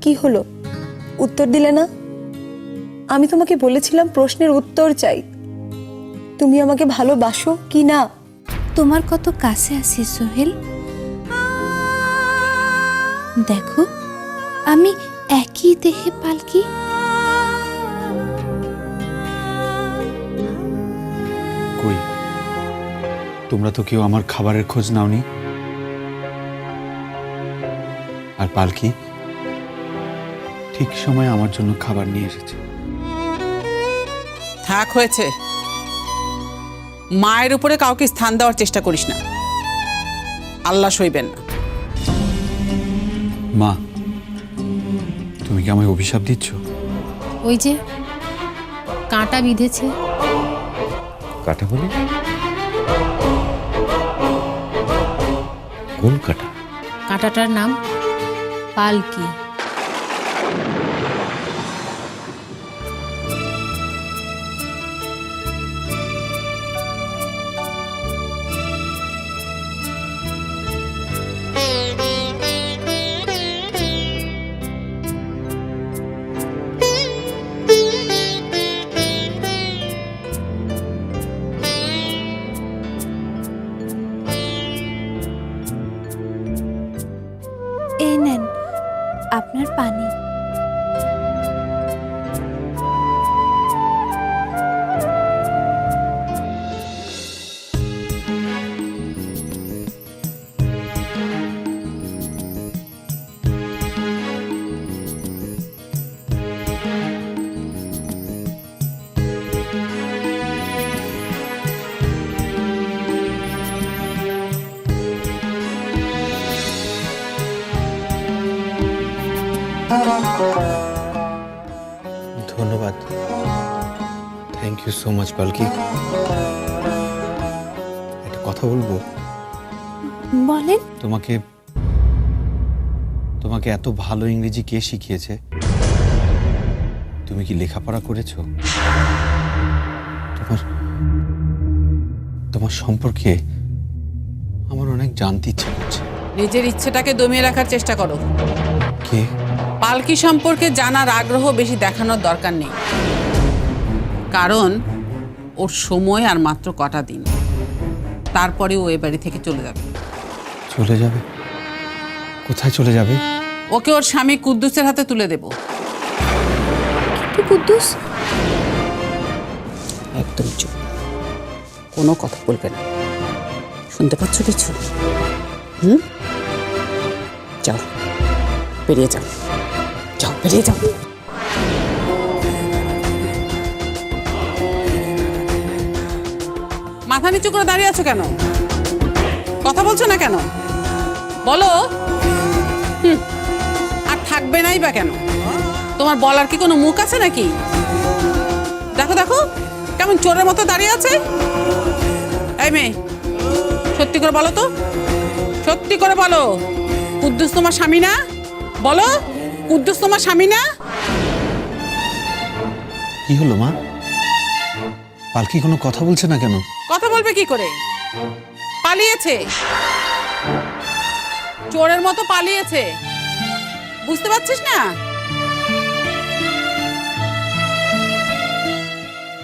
কি হলো, উত্তর দিলে না? আমি তোমাকে বলেছিলাম প্রশ্নের উত্তর চাই। তুমি আমাকে ভালোবাসো কি না? তোমার কত কাছে আছি সোহেল। দেখো, আমি একই দেহে পালকি। কই, তোমরা তো কেউ আমার খাবারের খোঁজ নাওনি। আর পালকি ঠিক সময় আমার জন্য খাবার নিয়ে এসেছে। থাক, হয়েছে। মায়ের উপরে কাউকে স্থান দেওয়ার চেষ্টা করিস না, আল্লাহ সইবেন না। মা, তুমি কি আমায় অভিশাপ দিচ্ছ? ওই যে কাঁটা বিঁধেছে। কাটা বলে? কোন কাটা? কাঁটাটার নাম পালকি। এই নেন আপনার পানি। ধন্যবাদ, থ্যাংক ইউ সো মাচ পালকি। একটা কথা বলবো? বলেন। তোমাকে তোমাকে এত ভালো ইংরেজি কে শিখিয়েছে? তুমি কি লেখাপড়া করেছো? তোমার তোমার সম্পর্কে আমার অনেক জানতে ইচ্ছে করছে। নিজের ইচ্ছেটাকে দমিয়ে রাখার চেষ্টা করো। কে? পালকি সম্পর্কে জানার আগ্রহ বেশি দেখানোর দরকার নেই, কারণ ওর সময় আর মাত্র কটা দিন, তারপরে ও এ বাড়ি থেকে চলে যাবে। চলে যাবে? কোথায় চলে যাবে? ওকে ওর স্বামী কুদ্দুসের হাতে তুলে দেব। কিন্তু কুদ্দুস। একদম চুপ, কোনো কথা বলবে না। শুনতে পাচ্ছ কিছু? যাও, বেরিয়ে যাও, যাও, বেরিয়ে যাও। মাথা নিচু করে দাঁড়িয়ে আছো কেন? কথা বলছো না কেন? বলো। আর থাকবে নাই বা কেন? তোমার বলার কি কোনো মুখ আছে নাকি? দেখো দেখো, কেমন চোরের মতো দাঁড়িয়ে আছে। এই মেয়ে, সত্যি করে বলো তো, সত্যি করে বলো, কুদ্দুস তোমার স্বামী না? বলো, কুদ্দুস তোমার স্বামী না? কি হলো মা? পালকি কোনো কথা বলছে না কেন? কথা বলবে কি করে? পালিয়েছে, চোরের মতো পালিয়েছে, বুঝতে পারছিস না?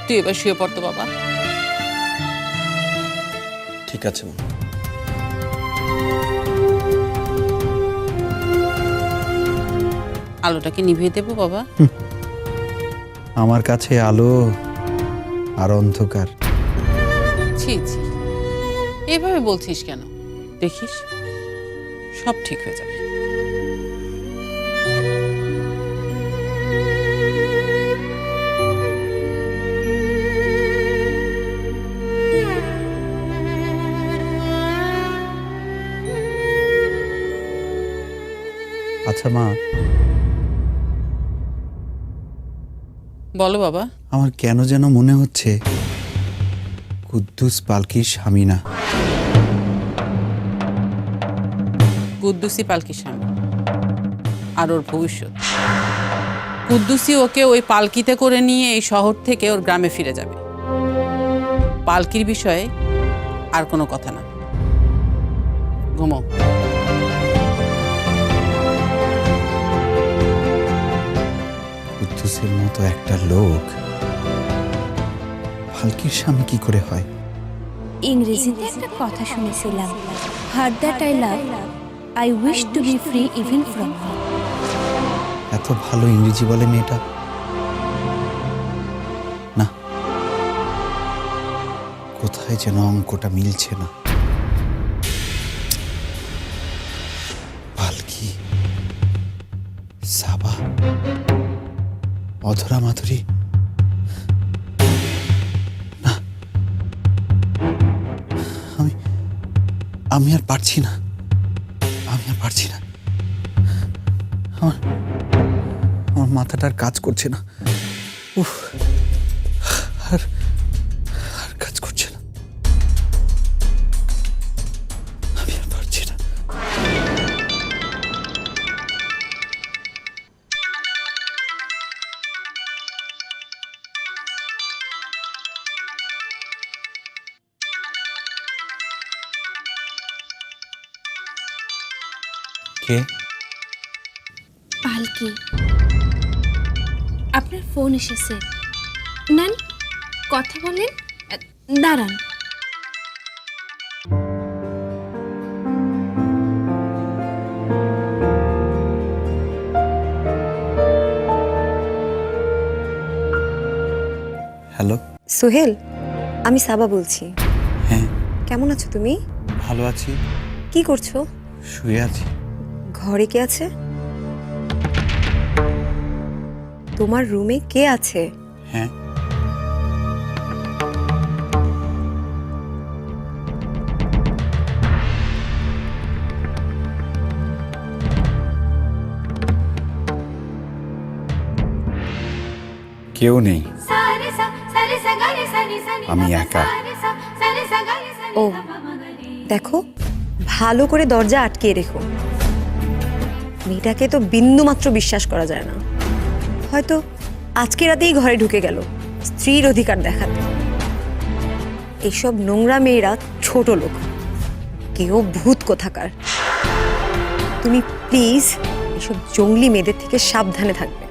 তুই এবার শুয়ে পড়তো বাবা। ঠিক আছে মা। আলোটাকে নিভিয়ে দেবো বাবা? আমার কাছে আলো আর অন্ধকার। ছি ছি, এভাবে বলছিস কেন? দেখিস সব ঠিক হয়ে যাবে। আচ্ছা মা, বলো বাবা। আমার কেন যেন মনে হচ্ছে কুদ্দুস পালকির স্বামী না। কুদ্দুসি পালকির স্বামী, আর ওর ভবিষ্যৎ। কুদ্দুসি ওকে ওই পালকিতে করে নিয়ে এই শহর থেকে ওর গ্রামে ফিরে যাবে। পালকির বিষয়ে আর কোনো কথা না। ঘুমো। কুদ্দুসের মতো একটা লোক পালকির স্বামী কি করে হয়? ইংরেজিতে একটা কথা শুনেছিলাম, her that I love, I wish to be free even from me. এত ভালো ইংরেজি বলে মেয়েটা। না, কোথায় যেন অঙ্কটা মিলছে না। পালকি, সাবা, অধরা মাধুরী, না, আমি আর পারছি না। আমার মাথাটা আর কাজ করছে না। উফ, আর কাজ করছে না। আমি আর পারছি না। কে? পালকি, আপনার ফোন এসেছে, নেন কথা বলেন। দাঁড়ান। হ্যালো। সোহেল, আমি সাবা বলছি। হ্যাঁ, কেমন আছো তুমি? ভালো আছি। কি করছো? শুয়ে আছি। ঘরে কে আছে? তোমার রুমে কে আছে? হ্যাঁ, কেউ নেই, আমি একা। ও, দেখো, ভালো করে দরজা আটকে রেখো। মেয়েটাকে তো বিন্দু মাত্র বিশ্বাস করা যায় না। হয়তো আজকে রাতেই ঘরে ঢুকে গেল স্ত্রীর অধিকার দেখাতে। এইসব নোংরা মেয়েরা ছোট লোক, কেউ ভূত কোথাকার। তুমি প্লিজ এসব জঙ্গলি মেয়েদের থেকে সাবধানে থাকবে।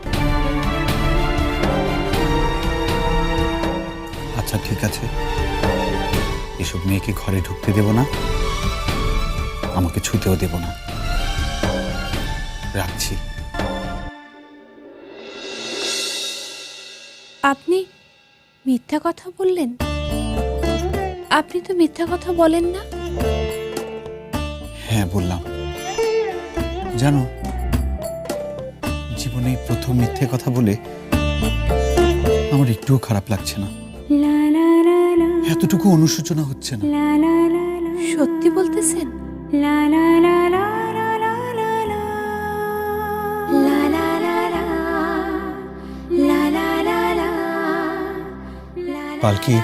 আচ্ছা ঠিক আছে, এসব মেয়েকে ঘরে ঢুকতে দেব না, আমাকে ছুতেও দেব না। রাখছি। আপনি মিথ্যা কথা বললেন? আপনি তো মিথ্যা কথা বলেন না। হ্যাঁ বললাম। জানো, জীবনে প্রথম মিথ্যে কথা বলে আমার একটুও খারাপ লাগছে না, এতটুকু অনুশোচনা হচ্ছে না। সত্যি বলতেছেন? পালকি,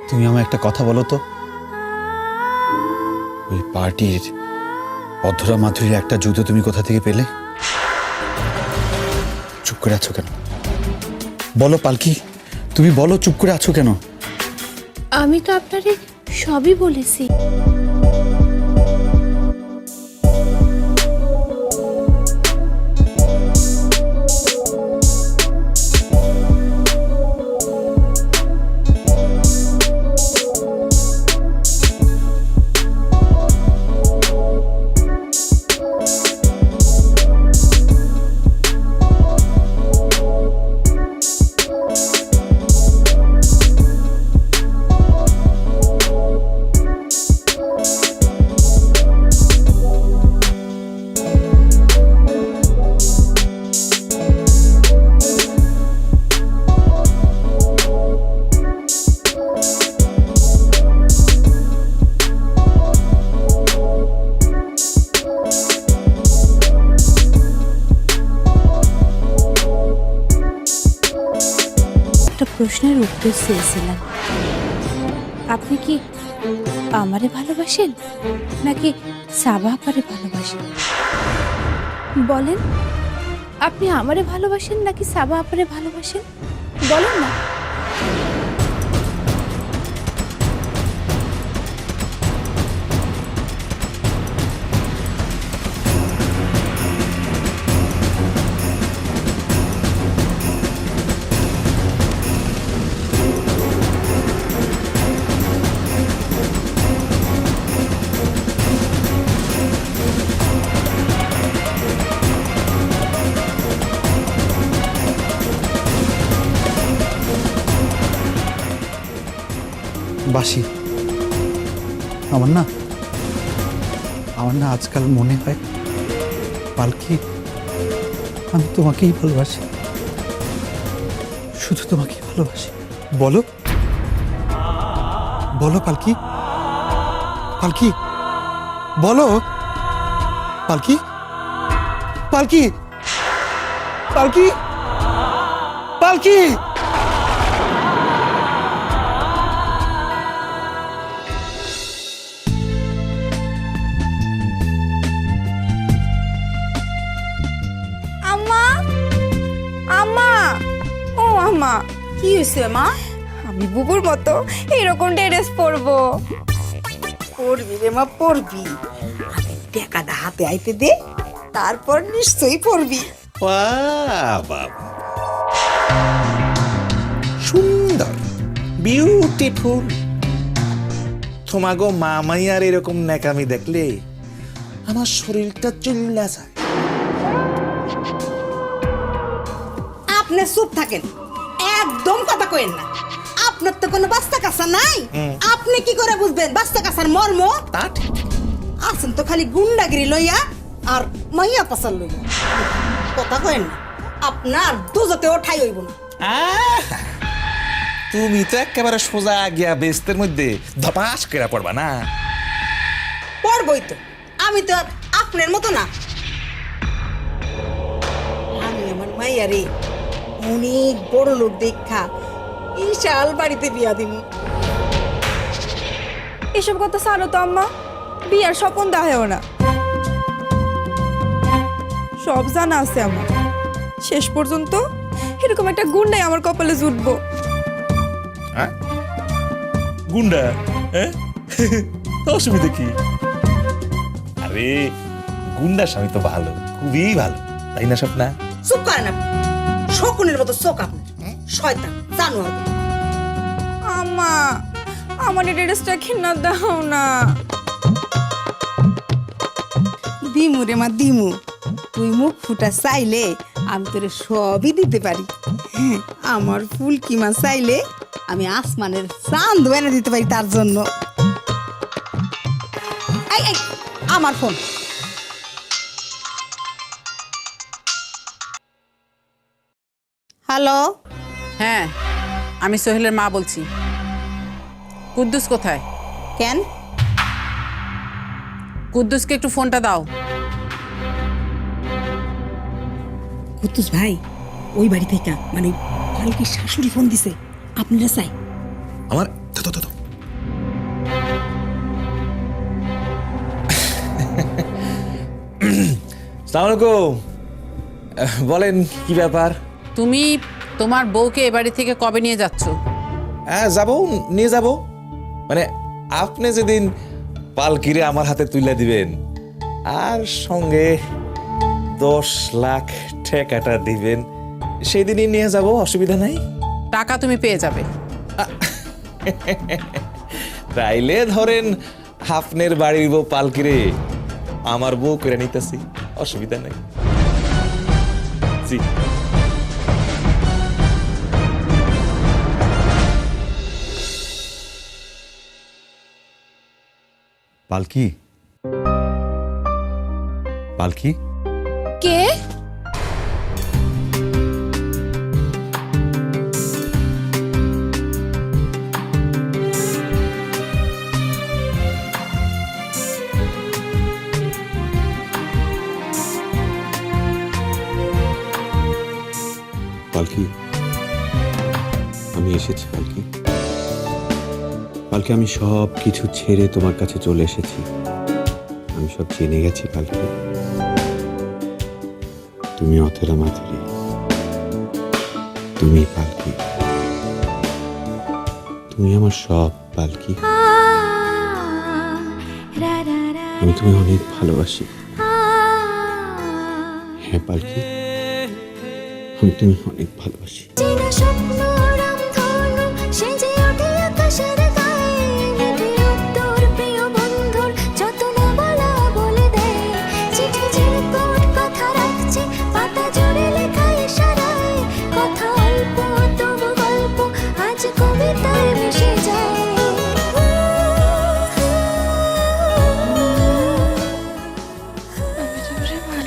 তুমি আমায় একটা কথা বলো তো। ওই পার্টির অধরা মাধুরীর একটা জুতো তুমি কোথা থেকে পেলে? চুপ করে আছো কেন? বলো পালকি, তুমি বলো, চুপ করে আছো কেন? আমি তো আপনারে সবই বলেছি। প্রশ্নের উত্তর চেয়েছিলাম। আপনি কি আমারে ভালোবাসেন নাকি সাবা আপারে ভালোবাসেন? বলেন, আপনি আমারে ভালোবাসেন নাকি সাবা আপারে ভালোবাসেন? বলেন না। বাসি। আমার না আজকাল মনে হয় পালকি, আমি তোমাকেই ভালোবাসি, শুধু তোমাকেই ভালোবাসি। বলো বলো পালকি, পালকি বলো, পালকি, পালকি, পালকি, পালকি। আম্মা, আম্মা, ও আম্মা, কি হয়েছে মা? আমি বুবুর মতো এরকম ড্রেস পরবো। পড়বি রে মা, পড়বি। আগে টাকাটা হাতে আইতে দে, তারপর নিশ্চয়ই পড়বি। বাবা, সুন্দর, বিউটিফুল। তোমাগো মামাইয়ার এরকম ন্যাকামি দেখলে আমার শরীরটা চুল্লা যায়। আপনি চুপ থাকেন, একদম কথা কইেন না। আপনার তো কোনো বাস্তা কাঁচা নাই, আপনি কি করে বুঝবেন বাস্তা কাঁচার মর্ম? তা ঠিক। আছেন তো খালি গুন্ডাগিরি লইয়া আর মাইয়া পাচার লইয়া। কথা কইেন না, আপনার দুজতেও ঠাই হইব না। আহা, তুমি তো একেবারে সোজা গিয়া বেস্তের মধ্যে ধপাস করে পড়বা না। পড়বই তো, আমি তো আর আপনার মতো না। আমি আমার মাইয়ারে অনেক বড় লোক দেখা বিশাল বাড়িতে বিয়া দিব। এসব কথা ছাড়ো তো আম্মা, বিয়ার স্বপন দেখাও না। সব জানা আছে আমার, শেষ পর্যন্ত এরকম একটা গুন্ডাই আমার কপালে জুটবো। হ্যাঁ? গুন্ডা? হ্যাঁ? অসুবিধা কি? আরে গুন্ডার স্বামী তো ভালো, খুবই ভালো, তাই না স্বপ্না? চুপ করেন আপনি, শকুনের মতো চোখ আপনার, শয়তান জানোয়ার। আম্মা, আমার ড্রেসটা কিনা দাও না। দিমু রে মা দিমু, তুই মুখ ফুটা চাইলে আমি তোরে সবই দিতে পারি। হ্যাঁ, আমার ফুল কি মা চাইলে আমি আসমানের চাঁদ এনে দিতে পারি তার জন্য। এই এই, আমার ফোন। হ্যালো, হ্যাঁ, আমি সোহেলের মা বলছি। কুদ্দুস কোথায়? কেন? কুদ্দুসকে একটু ফোনটা দাও। কুতুস ভাই ওই বাড়ি থেকে মানে পালকির শাশুড়ি ফোন দিছে, আপনারা চাই। আমার সালাম আলাইকুম। বলেন কি ব্যাপার? তুমি তোমার বউকে এ বাড়ি থেকে কবে নিয়ে যাচ্ছ? হ্যাঁ যাবো, নিয়ে যাব। মানে আপনি যেদিন পালকিরে আমার হাতে তুলে দিবেন আর সঙ্গে 10 লাখ টাকাটা দিবেন, সেই দিনই নিয়ে যাব, অসুবিধা নাই। টাকা তুমি পেয়ে যাবে। তাইলে ধরেন আপনার বাড়ির বউ পালকিরে আমার বউ করে নিতেছি, অসুবিধা নাই। জি। পালকি, পালকি, কে? পালকি, আমি এসেছি পালকি। পালকি, আমি সব কিছু ছেড়ে তোমার কাছে চলে এসেছি। আমি সব জেনে গেছি পালকি। তুমি অথেরা মাধুরী, তুমি পালকি, তুমি আমার সব পালকি। আমি তোমায় অনেক ভালোবাসি। হ্যাঁ পালকি, আমি তুমি অনেক ভালোবাসি।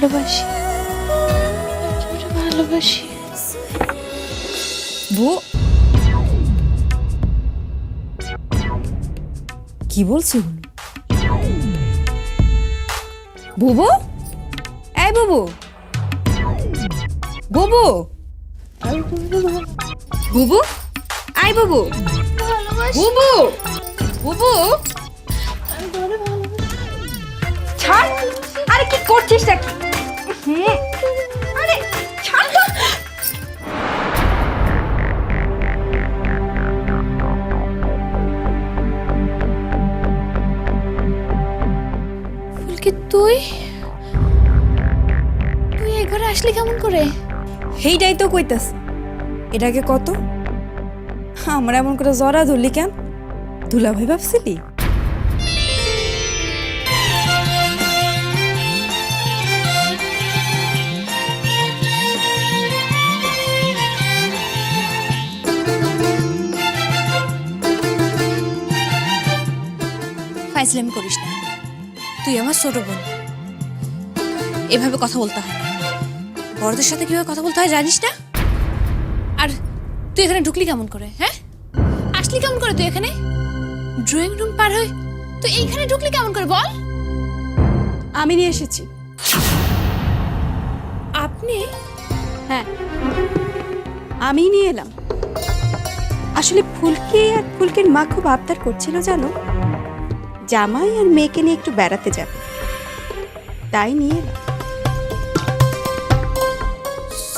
ভালোবাসি, তোরে ভালোবাসি। কি বলছো? বুবু, এই বুবু, বুবু, বুবু, আই বুবু, বুবু, বুবু, ছাড়! আরে কি করছিস নাকি? আরে ছাড় তো! ফুলকি তুই তুই এই ঘরে আসলি কেমন করে? সেইটাই তো কইতাস। এটাকে কত আমরা এমন করে জরা ধরলি কেন? দুলা ভাই ভাবছিলি? ফাইজলামি করিস না, তুই আমার ছোট বোন, এভাবে কথা বলতে হয় না। বড়দের সাথে কিভাবে কথা বলতে হয় জানিস না? আর তুই এখানে ঢুকলি কেমন করে? হ্যাঁ, আসলি কেমন করে তুই এখানে? ড্রয়িং রুম পার হয়ে তুই এইখানে ঢুকলি কেমন করে বল? আমি নিয়ে এসেছি। আপনি? হ্যাঁ, আমি নিয়ে এলাম। আসলে ফুলকি আর ফুলকির মা খুব আবদার করছিল জানো, জামাই আর মেয়েকে নিয়ে একটু বেড়াতে যাবে, তাই নিয়ে এলাম।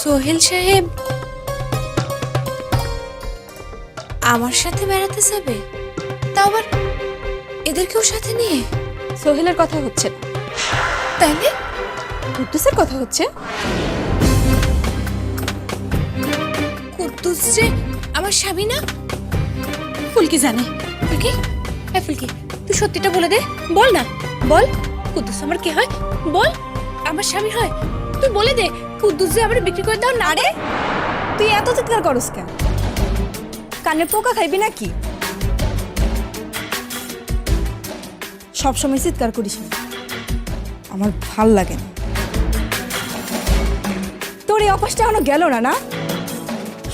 সোহেল সাহেব আমার সাথে বেড়াতে যাবে, তা আবার এদেরকেও সাথে নিয়ে? সোহেলের কথা হচ্ছে না, তাইলে কুদ্দুসের কথা হচ্ছে। কুদ্দুস যে আমার স্বামী না? ফুলকি জানে। ফুলকি, হ্যাঁ ফুলকি, তুই সত্যিটা বলে দে, বল না, বল কুদ্দুস আমার কি হয়? বল আমার স্বামী হয়, তুই বলে দে। কুদ্দুস যে আমার বিক্রি করে দাও না রে। তুই এত চিৎকার করস কেন? কানে পোকা খাইবি নাকি? সবসময় চিৎকার করিস না, আমার ভাল লাগে না। তোর এই অভ্যাসটা এখনো গেল না না?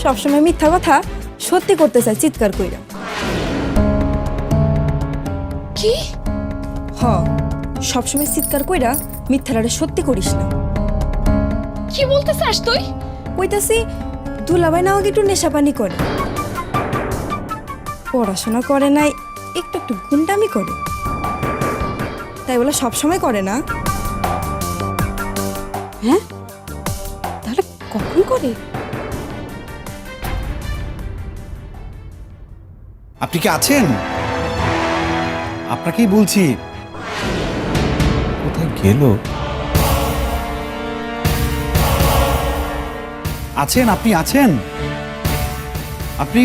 সবসময় মিথ্যা কথা সত্যি করতে চাই চিৎকার কইরা। কি? হ, সবসময় চিৎকার কইরা মিথ্যাটারে সত্যি করিস না। কি বলতে চাস তুই? কইতাছি দুলাভাই না আমাকে একটু নেশাপানি করে, পড়াশোনা করে নাই, একটু একটু গুন্ডামি করে, তাই বলে সবসময় করে না। হ্যাঁ, তাহলে কখন করে? আপনি কি আছেন? আপনাকেই বলছি। কোথায় গেল? আছেন? আপনি আছেন? আপনি